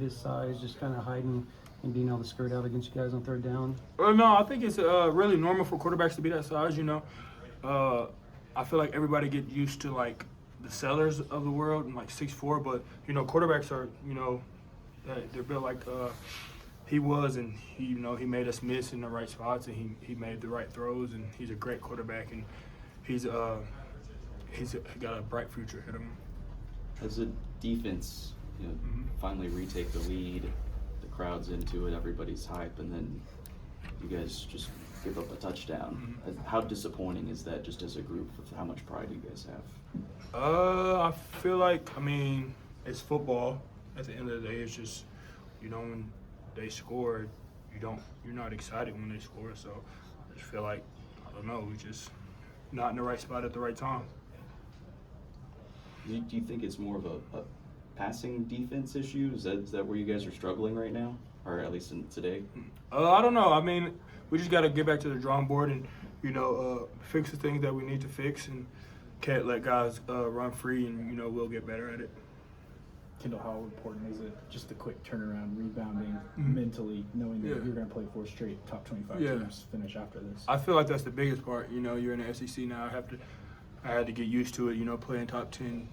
His size, just kind of hiding and being able to skirt out against you guys on third down? No, I think it's really normal for quarterbacks to be that size. I feel like everybody get used to like the Sellers of the world and like 6'4", but quarterbacks are they're built like he was, and he made us miss in the right spots, and he made the right throws, and he's a great quarterback, and he's got a bright future ahead of him. As a defense, finally retake the lead, the crowd's into it, everybody's hype, and then you guys just give up a touchdown. How disappointing is that, just as a group, with how much pride you guys have? I feel like, it's football. At the end of the day, it's just, when they score, you're not excited when they score. So I just feel like, I don't know, we just not in the right spot at the right time. Do you think it's more of a passing defense issue? Is that where you guys are struggling right now, or at least today? I don't know. We just got to get back to the drawing board and, fix the things that we need to fix, and can't let guys run free, and, we'll get better at it. Kendal, how important is it, just the quick turnaround, rebounding mentally, knowing that you're going to play 4 straight top 25 teams finish after this? I feel like that's the biggest part. You're in the SEC now. I had to get used to it, playing top 10,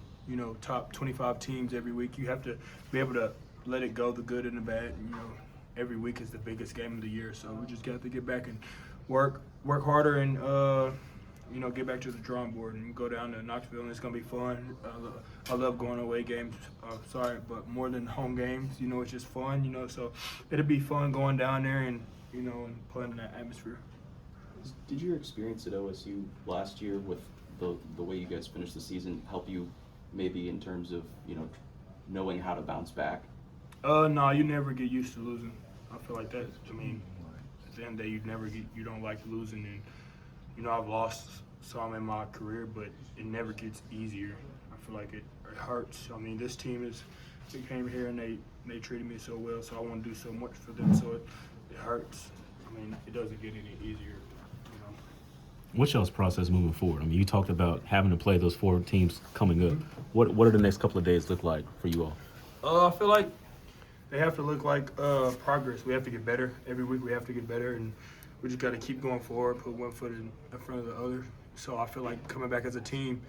top 25 teams every week. You have to be able to let it go, the good and the bad. Every week is the biggest game of the year. So we just got to get back and work harder and, get back to the drawing board and go down to Knoxville, and it's going to be fun. I love going away games, but more than home games, it's just fun, so it'll be fun going down there and, and playing in that atmosphere. Did your experience at OSU last year with the way you guys finished the season help you maybe in terms of, knowing how to bounce back? No, you never get used to losing. I feel like that. At the end of the day, you don't like losing, and, I've lost some in my career, but it never gets easier. I feel like it hurts. This team they came here and they treated me so well, so I want to do so much for them, so it hurts. It doesn't get any easier. What's y'all's process moving forward? You talked about having to play those 4 teams coming up. What do the next couple of days look like for you all? I feel like they have to look like progress. We have to get better. Every week we have to get better, and we just got to keep going forward, put one foot in front of the other. So I feel like coming back as a team,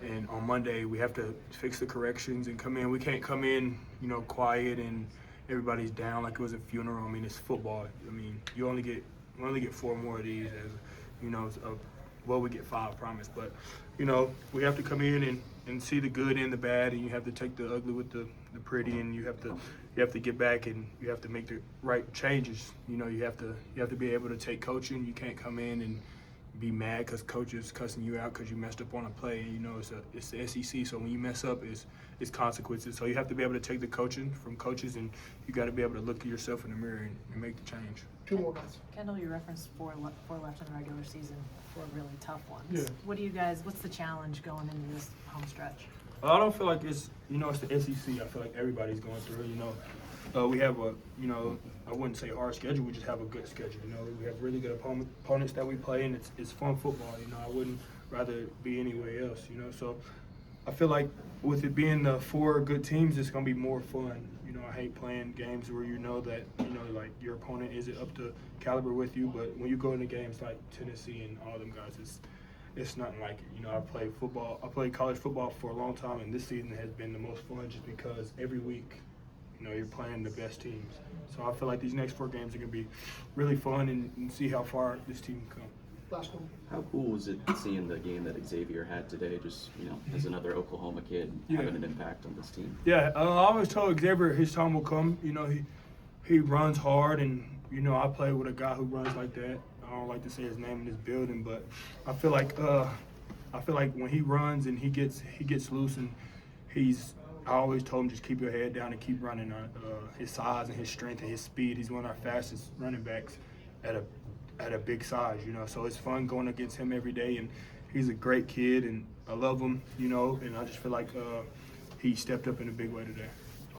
and on Monday we have to fix the corrections and come in. We can't come in, quiet and everybody's down like it was a funeral. It's football. We only get 4 more of these, as we get 5, I promise. But we have to come in and see the good and the bad, and you have to take the ugly with the pretty, and you have to get back, and you have to make the right changes. You have to be able to take coaching. You can't come in and be mad because coach is cussing you out because you messed up on a play. It's the SEC, so when you mess up, it's consequences. So you have to be able to take the coaching from coaches, and you got to be able to look at yourself in the mirror and make the change. 2 more guys. Kendal, you referenced 4 left in the regular season, 4 really tough ones. Yeah. What's the challenge going into this home stretch? I don't feel like it's the SEC. I feel like everybody's going through it. We have I wouldn't say hard schedule. We just have a good schedule. We have really good opponents that we play, and it's fun football. I wouldn't rather be anywhere else. So I feel like with it being the 4 good teams, it's gonna be more fun. I hate playing games where that like your opponent isn't up to caliber with you. But when you go into games like Tennessee and all them guys, it's nothing like it. I played college football for a long time, and this season has been the most fun just because every week, you're playing the best teams. So I feel like these next 4 games are going to be really fun and see how far this team can come. Last one. How cool was it seeing the game that Xavier had today, just, as another Oklahoma kid having an impact on this team? Yeah, I always told Xavier his time will come. He runs hard, and, I play with a guy who runs like that. I don't like to say his name in this building, but I feel like when he runs and he gets loose, and I always told him just keep your head down and keep running. His size and his strength and his speed, he's one of our fastest running backs at a big size, So it's fun going against him every day, and he's a great kid, and I love him, and I just feel like he stepped up in a big way today.